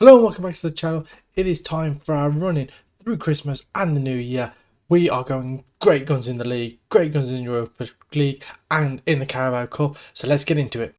Hello and welcome back to the channel. It is time for our running through Christmas and the new year. We are going great guns in the league, great guns in Europa League and in the Carabao Cup. So let's get into it.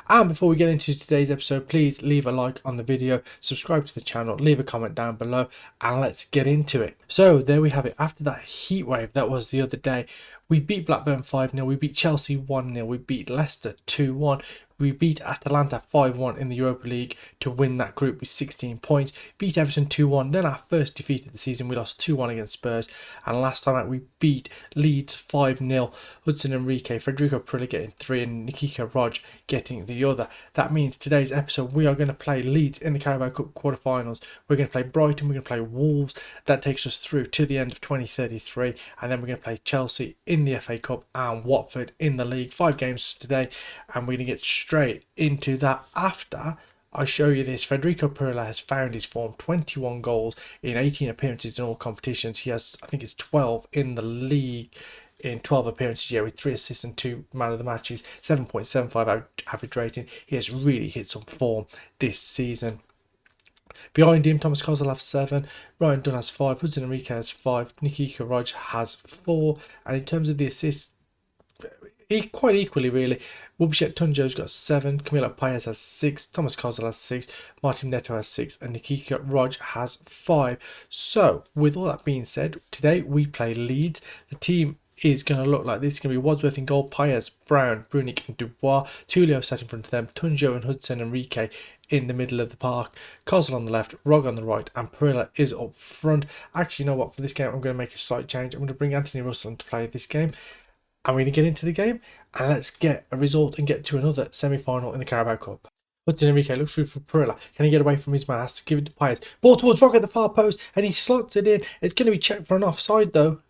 And before we get into today's episode, please leave a like on the video, subscribe to the channel, leave a comment down below, and let's get into it. So there we have it. After that heat wave that was the other day, we beat Blackburn 5-0, we beat Chelsea 1-0, we beat Leicester 2-1, we beat Atalanta 5-1 in the Europa League to win that group with 16 points, beat Everton 2-1, then our first defeat of the season, we lost 2-1 against Spurs, and last time out we beat Leeds 5-0, Hudson Enrique, Federico Pereira getting 3 and Nikita Roj getting the other. That means today's episode we are going to play Leeds in the Carabao Cup quarterfinals, we're going to play Brighton, we're going to play Wolves, that takes us through to the end of 2033, and then we're going to play Chelsea in the FA Cup and Watford in the league. 5 games today, and we're going to get straight into that after I show you this. Federico Pereira has found his form, 21 goals in 18 appearances in all competitions. He has, I think it's 12 in the league in 12 appearances, with 3 assists and 2 man of the matches, 7.75 average rating. He has really hit some form this season. Behind him, Thomas Kozol has 7, Ryan Dunn has 5, Hudson Enrique has 5, Nikita Roj has 4, and in terms of the assists, quite equally really. Wubshet Tunjo's got 7, Camilo Paez has 6, Thomas Kozol has 6, Martin Neto has 6, and Nikita Roj has 5. So, with all that being said, today we play Leeds. The team is going to look like this. It's going to be Wadsworth in goal, Paez, Brown, Brunic and Dubois, Tulio sat in front of them, Tunjo and Hudson Enrique in the middle of the park, Kozol on the left, Rog on the right, and Pereira is up front. Actually, you know what, for this game I'm going to make a slight change. I'm going to bring Anthony Russell to play this game. I'm going to get into the game and let's get a result and get to another semi-final in the Carabao Cup. Hudson Enrique looks through for Pereira. Can he get away from his man? Has to give it to Paez. Ball towards Rog at the far post and he slots it in. It's going to be checked for an offside though.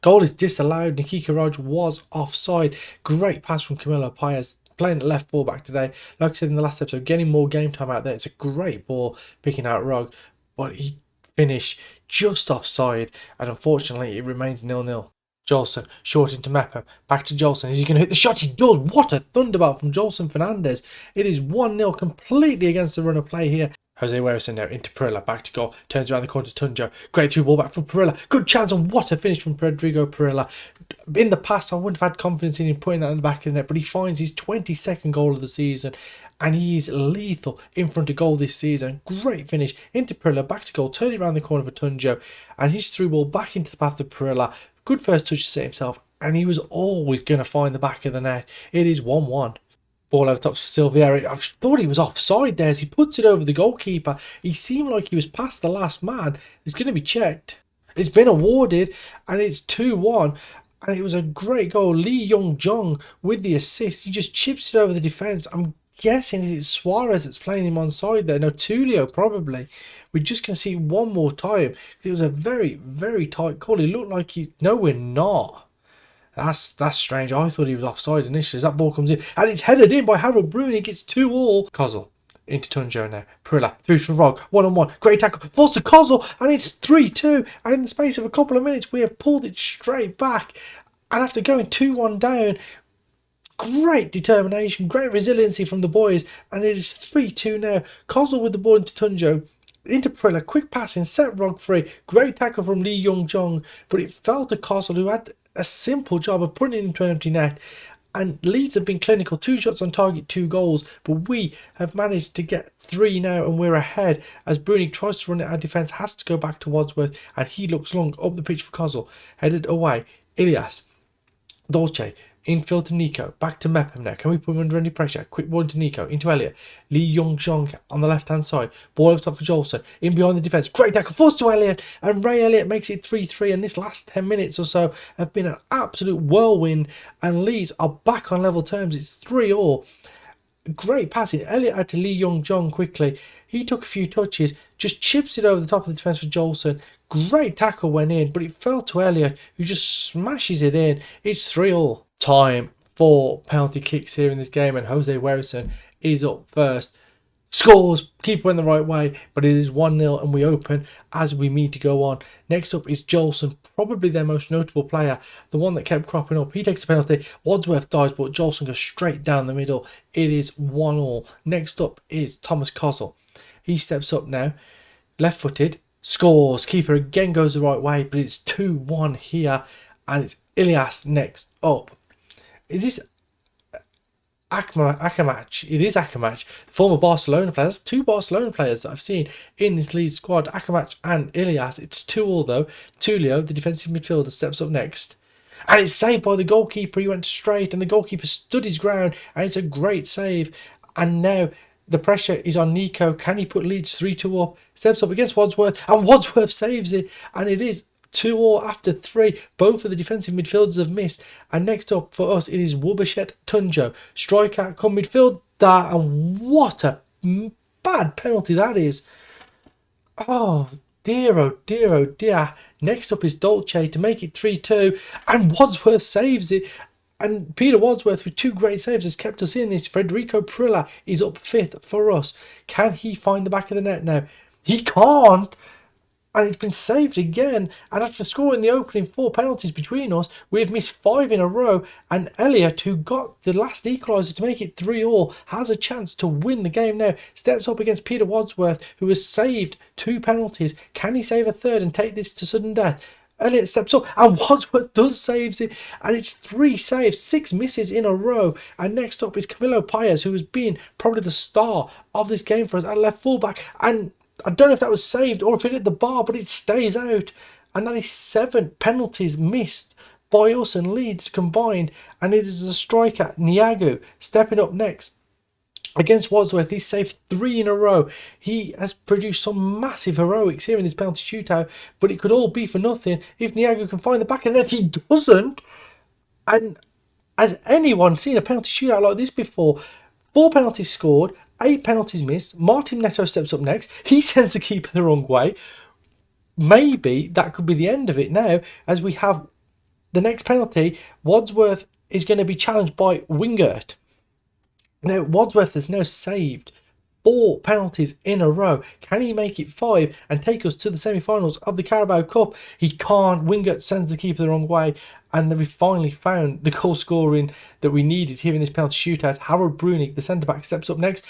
Goal is disallowed. Nikita Roj was offside. Great pass from Camilo Paez. Playing the left ball back today. Like I said in the last episode, getting more game time out there. It's a great ball picking out Rog. But he finished just offside. And unfortunately, it remains 0-0. Jolson, short into Mepham, back to Jolson. Is he going to hit the shot? He does. What a thunderbolt from Jolson Fernandez. It is 1-0 completely against the run of play here. Jose Werison now into Pereira, back to goal, turns around the corner to Tunjo. Great through ball back from Pereira. Good chance, and what a finish from Federico Pereira. In the past, I wouldn't have had confidence in him putting that in the back of the net, but he finds his 22nd goal of the season, and he is lethal in front of goal this season. Great finish into Pereira, back to goal, turning around the corner for Tunjo, and his through ball back into the path of Pereira. Good first touch to set himself, and he was always going to find the back of the net. It is 1-1. Ball over top for Silvieri. I thought he was offside there as he puts it over the goalkeeper. He seemed like he was past the last man. It's going to be checked. It's been awarded, and it's 2-1. And it was a great goal. Lee Young-jong with the assist. He just chips it over the defence. I'm guessing it's Suarez that's playing him onside there. No, Tulio probably. We're just going to see one more time. It was a very, very tight call. It looked like he... No, we're not. That's strange. I thought he was offside initially as that ball comes in. And it's headed in by Harold Bruni. Gets 2-2. Kozol into Tunjo now. Pereira through for Rog. 1-on-1. Great tackle. Falls to Kozol. And it's 3-2. And in the space of a couple of minutes, we have pulled it straight back. And after going 2-1 down, great determination, great resiliency from the boys. And it is 3-2 now. Kozol with the ball into Tunjo. Into Pereira, quick passing, set Rog free. Great tackle from Lee Young-jong. But it fell to Kozol, who had a simple job of putting it into an empty net. And Leeds have been clinical, 2 shots on target, 2 goals, but we have managed to get 3 now and we're ahead as Bruni tries to run it. Our defence has to go back to Wadsworth and he looks long up the pitch for Kozol, headed away. Ilias, Dolce, infield to Nico, back to Mepham now. Can we put him under any pressure? Quick ball into Nico, into Elliot. Lee Young-jong on the left hand side. Ball over top for Jolson. In behind the defence. Great tackle. Forced to Elliot. And Ray Elliott makes it 3-3. And this last 10 minutes or so have been an absolute whirlwind. And Leeds are back on level terms. It's 3-3. Great passing. Elliot out to Lee Young-jong quickly. He took a few touches. Just chips it over the top of the defence for Jolson. Great tackle went in. But it fell to Elliot, who just smashes it in. It's 3-3. Time for penalty kicks here in this game, and Jose Werison is up first. scores, keeper went the right way, but it is 1-0 and we open as we mean to go on. Next up is Jolson, probably their most notable player, the one that kept cropping up. He takes a penalty, Wadsworth dies, but Jolson goes straight down the middle. It is 1-1. Next up is Thomas Kozel. He steps up now, left-footed, scores, keeper again goes the right way, but it's 2-1 here, and it's Ilias next up. Is this Akamach? It is Akamach, former Barcelona player. That's 2 Barcelona players that I've seen in this lead squad, Akamach and Ilias. It's 2-2 though. Tulio, the defensive midfielder, steps up next. And it's saved by the goalkeeper. He went straight and the goalkeeper stood his ground, and it's a great save. And now the pressure is on Nico. Can he put Leeds 3-2 up? Steps up against Wadsworth, and Wadsworth saves it. And it is 2-2 after 3. Both of the defensive midfielders have missed. And next up for us, it is Wubashet Tunjo. Striker, come midfield. And what a bad penalty that is. Oh dear, oh dear, oh dear. Next up is Dolce to make it 3-2. And Wadsworth saves it. And Peter Wadsworth, with 2 great saves, has kept us in this. Federico Prilla is up 5th for us. Can he find the back of the net now? He can't. And it's been saved again. And after scoring the opening 4 penalties between us, we've missed 5 in a row. And Elliot, who got the last equaliser to make it 3-3, has a chance to win the game now. Steps up against Peter Wadsworth, who has saved 2 penalties. Can he save a third and take this to sudden death? Elliot steps up and Wadsworth does saves it, and it's 3 saves, 6 misses in a row. And next up is Camilo Paez, who has been probably the star of this game for us at left fullback. And I don't know if that was saved or if it hit the bar, but it stays out. And that is 7 penalties missed by us and Leeds combined. And it is the striker, Niagu, stepping up next. Against Wadsworth, he saved 3 in a row. He has produced some massive heroics here in this penalty shootout, but it could all be for nothing if Niagu can find the back of the net. He doesn't. And has anyone seen a penalty shootout like this before? 4 penalties scored, 8 penalties missed. Martin Neto steps up next. He sends the keeper the wrong way. Maybe that could be the end of it now, as we have the next penalty. Wadsworth is going to be challenged by Wingert. Now, Wadsworth has now saved 4 penalties in a row. Can he make it 5 and take us to the semi-finals of the Carabao Cup? He can't. Wingert sends the keeper the wrong way. And then we finally found the goal scoring that we needed here in this penalty shootout. Howard Brunig, the centre-back, steps up next.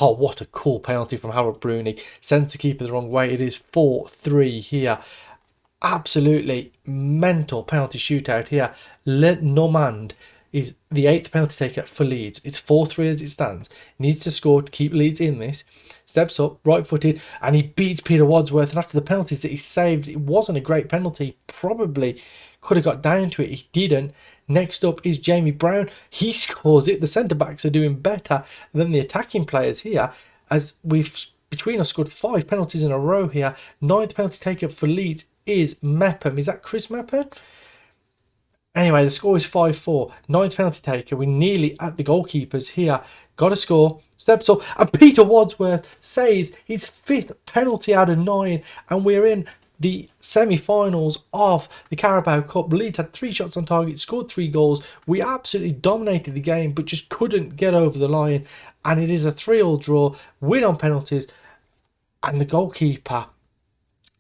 Oh, what a cool penalty from Howard Brunig. Sends the keeper the wrong way. It is 4-3 here. Absolutely mental penalty shootout here. Le Normand is the 8th penalty taker for Leeds. It's 4-3 as it stands. Needs to score to keep Leeds in this. Steps up, right-footed, and he beats Peter Wadsworth. And after the penalties that he saved, it wasn't a great penalty. Probably could have got down to it. He didn't. Next up is Jamie Brown. He scores it. The centre-backs are doing better than the attacking players here, as we've, between us, scored 5 penalties in a row here. 9th penalty taker for Leeds is Mepham. Is that Chris Mepham? Anyway, the score is 5-4. 9th penalty taker. We're nearly at the goalkeepers here. Got to score. Steps up. And Peter Wadsworth saves his 5th penalty out of 9. And we're in the semi-finals of the Carabao Cup. Leeds had 3 shots on target, scored 3 goals. We absolutely dominated the game, but just couldn't get over the line. And it is a 3-3 draw. Win on penalties. And the goalkeeper,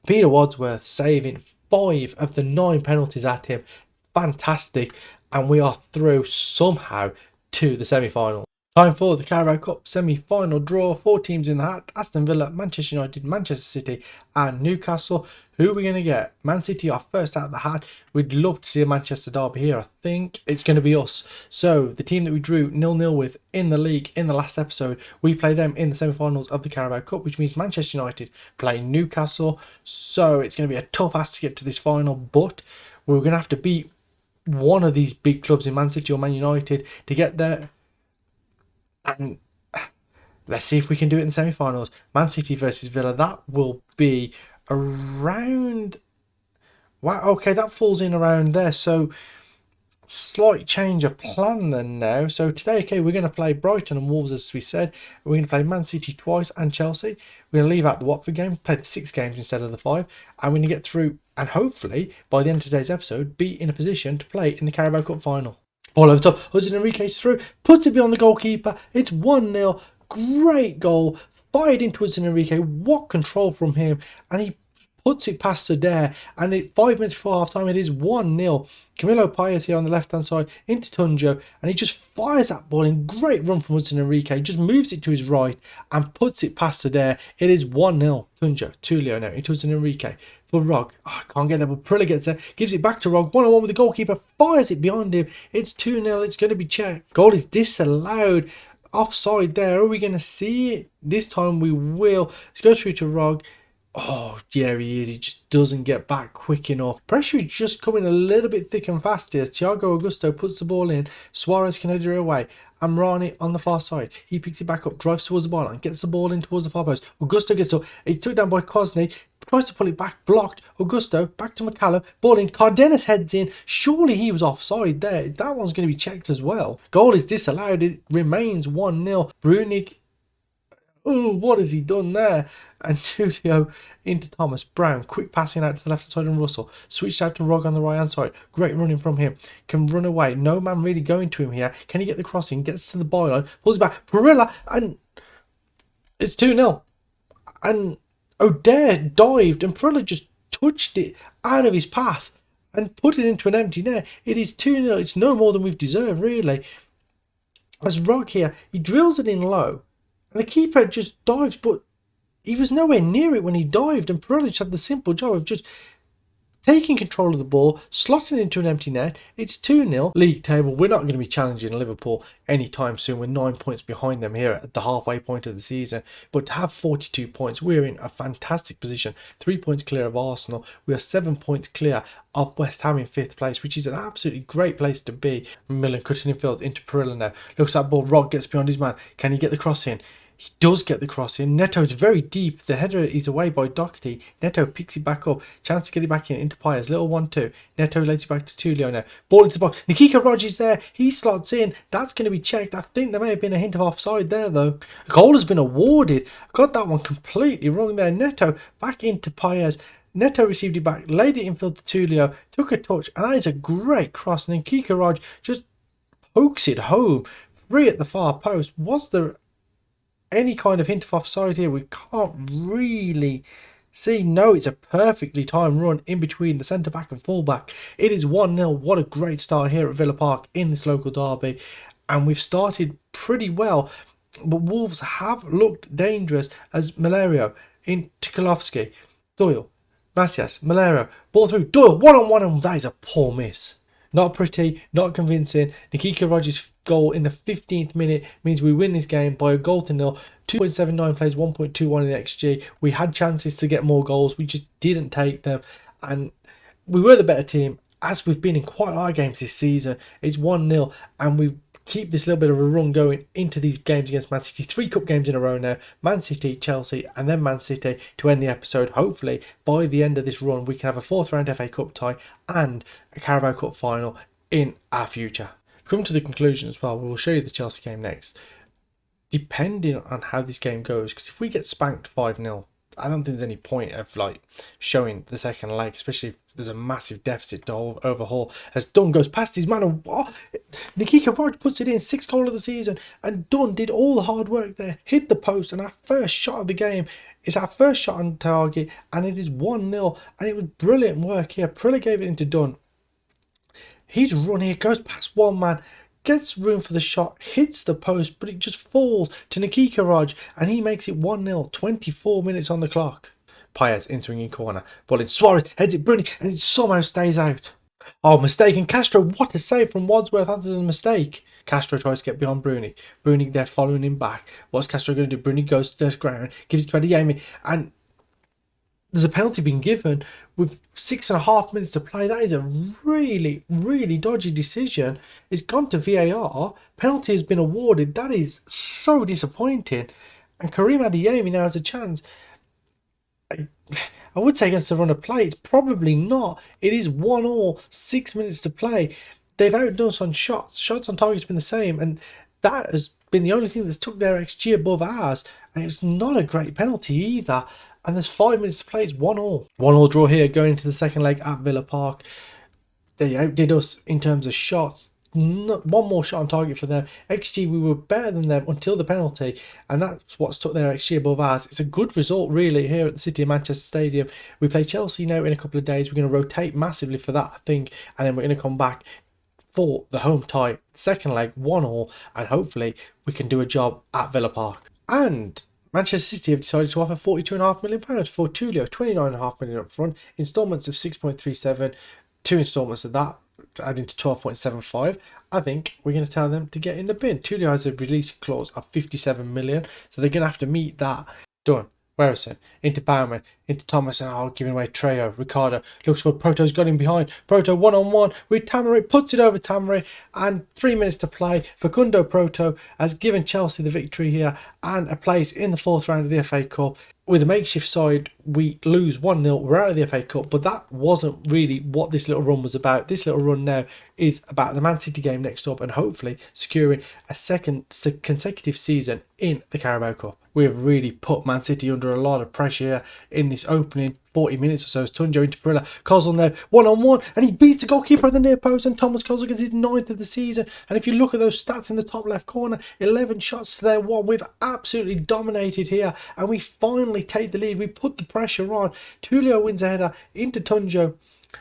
Peter Wadsworth, saving 5 of the 9 penalties at him. Fantastic, and we are through somehow to the semi-final. Time for the Carabao Cup semi-final draw. 4 teams in the hat: Aston Villa, Manchester United, Manchester City and Newcastle. Who are we going to get? Man City are first out of the hat. We'd love to see a Manchester derby here. I think it's going to be us. So the team that we drew 0-0 with in the league in the last episode, we play them in the semi-finals of the Carabao Cup, which means Manchester United play Newcastle. So it's going to be a tough ask to get to this final, but we're going to have to beat one of these big clubs in Man City or Man United to get there. And let's see if we can do it in the semi-finals. Man City versus Villa. That will be around... Wow, okay, that falls in around there. So, slight change of plan then now. So today, okay, we're going to play Brighton and Wolves, as we said. We're going to play Man City twice and Chelsea. We're going to leave out the Watford game, play the 6 games instead of the 5. And we're going to get through, and hopefully, by the end of today's episode, be in a position to play in the Carabao Cup final. Ball over top, Hudson Enrique's through, puts it beyond the goalkeeper. It's 1-0. Great goal. fired into Hudson Enrique. What control from him, and he puts it past Adair, and 5 minutes before half time it is 1-0. Camilo Paez here on the left hand side into Tunjo, and he just fires that ball in. Great run from Hudson Enrique, just moves it to his right and puts it past Adair. It is 1-0. Tunjo, Tulio now into Hudson Enrique for Rog. Oh, I can't get there, but Prilla gets there, gives it back to Rog, 1-on-1 with the goalkeeper, fires it beyond him. It's 2-0. It's going to be checked. Goal is disallowed. Offside there. Are we going to see it? This time we will. Let's go through to Rog. Oh, yeah, he is. He just doesn't get back quick enough. Pressure is just coming a little bit thick and fast here. Thiago Augusto puts the ball in. Suarez can header it away. Amrani on the far side. He picks it back up, drives towards the byline, gets the ball in towards the far post. Augusto gets up. He's took down by Cosney. Tries to pull it back, blocked. Augusto back to McCallum. Ball in. Cardenas heads in. Surely he was offside there. That one's going to be checked as well. Goal is disallowed. It remains 1-0. Brunig. Oh, what has he done there? And Tulio into Thomas. Brown, quick passing out to the left side, and Russell switched out to Rog on the right hand side. Great running from him. Can run away. No man really going to him here. Can he get the crossing? Gets to the byline. Pulls it back. Perilla, and it's 2-0. And O'Dare dived, and Perilla just touched it out of his path and put it into an empty net. It is 2-0. It's no more than we've deserved, really. As Rog here, he drills it in low. And the keeper just dives, but he was nowhere near it when he dived, and Perilic had the simple job of just taking control of the ball, slotting it into an empty net. It's 2-0. League table, we're not going to be challenging Liverpool anytime soon. We're 9 points behind them here at the halfway point of the season. But to have 42 points, we're in a fantastic position. 3 points clear of Arsenal. We are 7 points clear of West Ham in 5th place, which is an absolutely great place to be. Millen cutting in field into Perilla now. Looks at that ball. Rog gets beyond his man. Can he get the cross in? He does get the cross in. Neto's very deep. The header is away by Doherty. Neto picks it back up. Chance to get it back in into Paez. Little 1-2. Neto lays it back to Tulio now. Ball into the box. Nikika Rogers there. He slots in. That's going to be checked. I think there may have been a hint of offside there, though. A goal has been awarded. Got that one completely wrong there. Neto back into Paez. Neto received it back. Laid it infield to Tulio. Took a touch. And that is a great cross. And then Kika Rog just pokes it home. Free at the far post. Was there any kind of hint of offside here? We can't really see. No, it's a perfectly timed run in between the centre back and full back. It is 1-0. What a great start here at Villa Park in this local derby, and we've started pretty well, but Wolves have looked dangerous as Malario in Tchaikovsky. Doyle, Macias, Malario, ball through, Doyle, 1-on-1, and that is a poor miss. Not pretty, not convincing. Nikika Rogers' goal in the 15th minute means we win this game by a goal to nil. 2.79 plays, 1.21 in the XG. We had chances to get more goals. We just didn't take them. And we were the better team, as we've been in quite a lot of games this season. It's 1-0, and we keep this little bit of a run going into these games against Man City. 3 cup games in a row now. Man City, Chelsea, and then Man City to end the episode. Hopefully, by the end of this run, we can have a 4th round FA Cup tie and a Carabao Cup final in our future. Come to the conclusion as well. We will show you the Chelsea game next. Depending on how this game goes, because if we get spanked 5-0, I don't think there's any point of showing the second leg, especially if there's a massive deficit to overhaul. As Dunn goes past his man, and Nikika Rog puts it in, 6th goal of the season, and Dunn did all the hard work there, hit the post, and our first shot of the game is our first shot on target, and it is 1-0, and it was brilliant work here. Prilla gave it into Dunn. His run here goes past one man, gets room for the shot, hits the post, but it just falls to Nikika Rog, and he makes it 1-0, 24 minutes on the clock. Paez in swinging corner. Ball in. Suarez heads it Bruni, and it somehow stays out. Oh, mistake. And Castro, what a save from Wadsworth after the mistake. Castro tries to get beyond Bruni. Bruni there following him back. What's Castro going to do? Bruni goes to the ground, gives it to Adeyemi, and there's a penalty being given with 6.5 minutes to play. That is a really, really dodgy decision. It's gone to VAR. Penalty has been awarded. That is so disappointing. And Karim Adeyemi now has a chance. I would say against the run of play. It's probably not. It is 1-1, 6 minutes to play. They've outdone us on shots. Shots on target's been the same, and that has been the only thing that's took their XG above ours. And it's not a great penalty either. And there's 5 minutes to play. It's 1-1. 1-1 draw here going into the second leg at Villa Park. They outdid us in terms of shots. one more shot on target for them. XG, we were better than them until the penalty, and that's what's took their XG above ours. It's a good result really here at the City of Manchester Stadium. We play Chelsea now in a couple of days. We're going to rotate massively for that, I think, and then we're going to come back for the home tie, second leg, 1-1, and hopefully we can do a job at Villa Park. And Manchester City have decided to offer £42.5 million for Tulio, £29.5 million up front, instalments of 6.37, 2 instalments of that, adding to 12.75. I think we're going to tell them to get in the bin. Tulio has a release clause of 57 million, so they're going to have to meet that. Done. Werison into Bauman, into Thomas, and giving away Trejo. Ricardo looks for Proto's got him behind. Proto 1-on-1 with Tamari, puts it over Tamari, and 3 minutes to play. Facundo Proto has given Chelsea the victory here and a place in the 4th round of the FA Cup. With a makeshift side, we lose 1-0. We're out of the FA Cup, but that wasn't really what this little run was about. This little run now is about the Man City game next up and hopefully securing a second consecutive season in the Carabao Cup. We have really put Man City under a lot of pressure here in this opening 40 minutes or so. As Tunjo into Perilla, Kozul now 1-on-1, and he beats the goalkeeper at the near post, and Thomas Kozul gets his 9th of the season. And if you look at those stats in the top left corner, 11 shots to their 1. We've absolutely dominated here, and we finally take the lead. We put the pressure on. Tulio wins a header into Tunjo.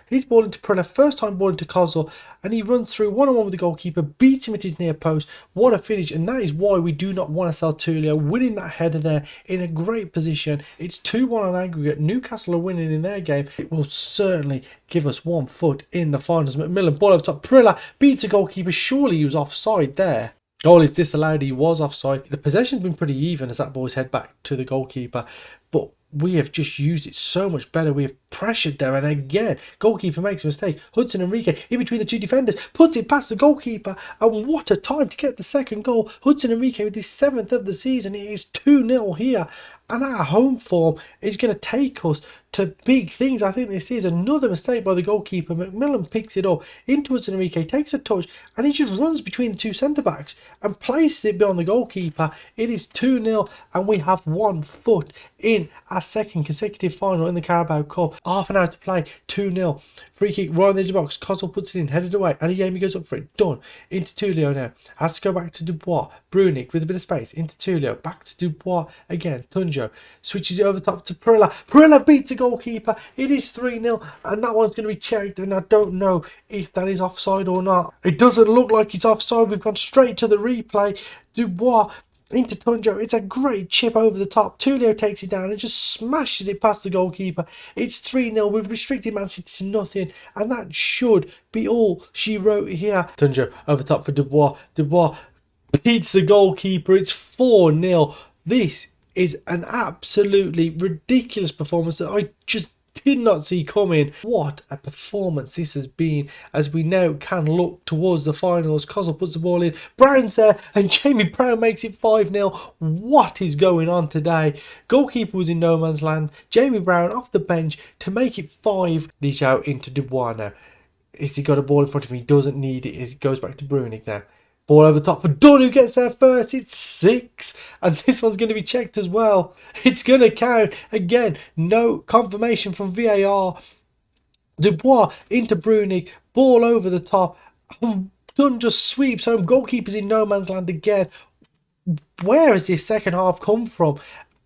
He's ball into Perilla, first time ball into Kozul, and he runs through 1-on-1 with the goalkeeper, beats him at his near post. What a finish, and that is why we do not want to sell Tulio, winning that header there in a great position. It's 2-1 on aggregate. Newcastle are winning in their game. It will certainly give us 1 foot in the finals. McMillan, ball over top, Perilla beats the goalkeeper. Surely he was offside there. Goal is disallowed. He was offside. The possession's been pretty even as that ball's head back to the goalkeeper, but we have just used it so much better. We have pressured them, and again, goalkeeper makes a mistake. Hudson Enrique in between the 2 defenders puts it past the goalkeeper, and what a time to get the second goal. Hudson Enrique with his 7th of the season. It is 2-0 here, and our home form is going to take us to big things. I think this is another mistake by the goalkeeper. McMillan picks it up into Hudson Enrique, takes a touch, and he just runs between the 2 centre-backs and places it beyond the goalkeeper. It is 2-0, and we have 1 foot in our second consecutive final in the Carabao Cup. Half an hour to play, 2-0. Free kick right on the edge of the box. Kozul puts it in, headed away. Adeyemi goes up for it. Done. Into Tulio now. Has to go back to Dubois. Brunic with a bit of space. Into Tulio. Back to Dubois again. Tunjo switches it over the top to Perilla. Perilla beats the goalkeeper. It is 3-0, and that one's going to be checked, and I don't know if that is offside or not. It doesn't look like it's offside. We've gone straight to the replay. Dubois into Tunjo. It's a great chip over the top. Tulio takes it down and just smashes it past the goalkeeper. It's 3-0. We've restricted Man City to nothing, and that should be all she wrote here. Tunjo over top for Dubois. Dubois beats the goalkeeper. It's 4-0. This is an absolutely ridiculous performance that I just did not see coming. What a performance this has been, as we now can look towards the finals. Kozul puts the ball in, Brown's there, and Jamie Brown makes it 5-0. What is going on today? Goalkeeper was in no man's land. Jamie Brown off the bench to make it 5. Dish out into Dubois now. Has he got a ball in front of him? He doesn't need it. It goes back to Brunic now. Ball over the top for Dunn, who gets there first. It's 6. And this one's going to be checked as well. It's going to count. Again, no confirmation from VAR. Dubois into Brunic. Ball over the top. Dunn just sweeps home. Goalkeeper's in no man's land again. Where has this second half come from?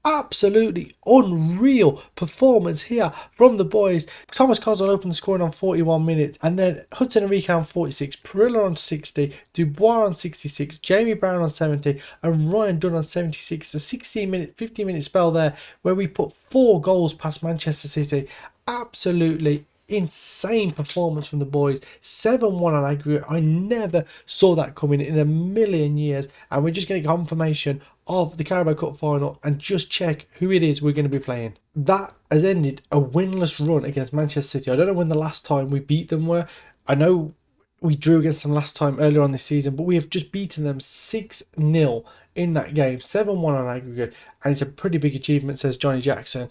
Absolutely unreal performance here from the boys. Thomas Kozul opened the scoring on 41 minutes, and then Hudson Enrique on 46, Perilla on 60, Dubois on 66, Jamie Brown on 70, and Ryan Dunn on 76. A 15-minute spell there where we put 4 goals past Manchester City. Absolutely insane performance from the boys. 7-1 on aggregate. I never saw that coming in a million years, and we're just getting confirmation of the Carabao Cup final and just check who it is we're going to be playing. That has ended a winless run against Manchester City. I don't know when the last time we beat them were. I know we drew against them last time earlier on this season, but we have just beaten them 6-0 in that game. 7-1 on aggregate, and it's a pretty big achievement, says Johnny Jackson.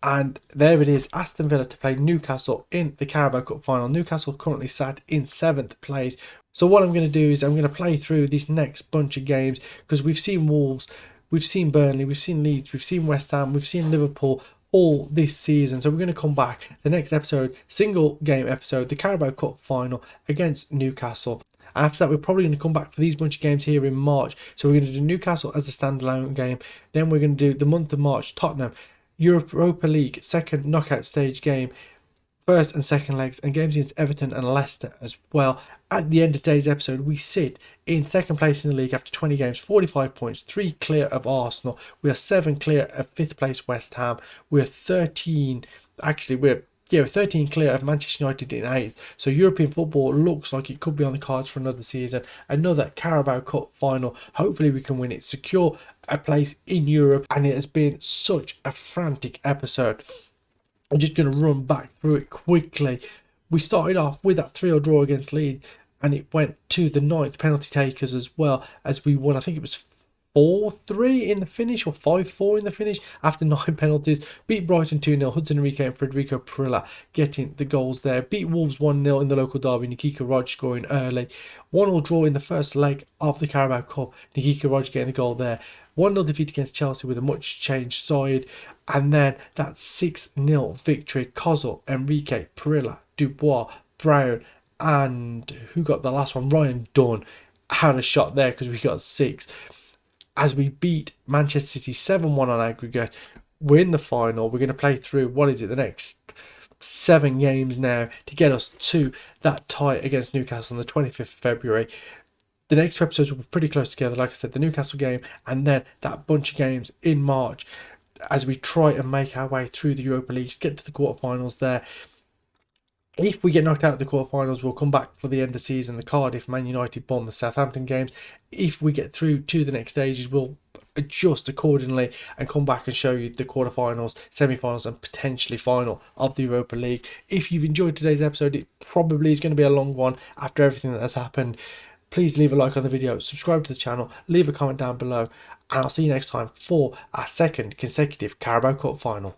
And there it is, Aston Villa to play Newcastle in the Carabao Cup final. Newcastle currently sat in 7th place. So what I'm going to do is I'm going to play through this next bunch of games, because we've seen Wolves, we've seen Burnley, we've seen Leeds, we've seen West Ham, we've seen Liverpool all this season. So we're going to come back the next episode, single game episode, the Carabao Cup final against Newcastle. After that, we're probably going to come back for these bunch of games here in March. So we're going to do Newcastle as a standalone game. Then we're going to do the month of March, Tottenham, Europa League, second knockout stage game, first and second legs, and games against Everton and Leicester as well. At the end of today's episode, we sit in second place in the league after 20 games, 45 points, 3 clear of Arsenal. We are 7 clear of 5th place West Ham. We're 13, actually we're 13 clear of Manchester United in 8th. So European football looks like it could be on the cards for another season. Another Carabao Cup final. Hopefully we can win it, secure a place in Europe. And it has been such a frantic episode. I'm just going to run back through it quickly. We started off with that 3-0 draw against Leeds, and it went to the 9th penalty takers as well, as we won. I think it was 4-3 in the finish, or 5-4 in the finish after 9 penalties. Beat Brighton 2-0, Hudson Enrique and Federico Perilla getting the goals there. Beat Wolves 1-0 in the local derby, Nikita Raj scoring early. 1-1 draw in the first leg of the Carabao Cup, Nikita Raj getting the goal there. 1-0 defeat against Chelsea with a much changed side. And then that 6-0 victory, Kozul, Enrique, Perilla, Dubois, Brown, and who got the last one? Ryan Dunn had a shot there because we got 6. As we beat Manchester City 7-1 on aggregate, we're in the final. We're going to play through, the next 7 games now to get us to that tie against Newcastle on the 25th of February. The next 2 episodes will be pretty close together. Like I said, the Newcastle game and then that bunch of games in March as we try and make our way through the Europa League, get to the quarterfinals there. If we get knocked out of the quarterfinals, we'll come back for the end of season, the Cardiff, Man United, Bournemouth, Southampton games. If we get through to the next stages, we'll adjust accordingly and come back and show you the quarterfinals, semi-finals and potentially final of the Europa League. If you've enjoyed today's episode, it probably is going to be a long one after everything that has happened. Please leave a like on the video, subscribe to the channel, leave a comment down below, and I'll see you next time for our second consecutive Carabao Cup final.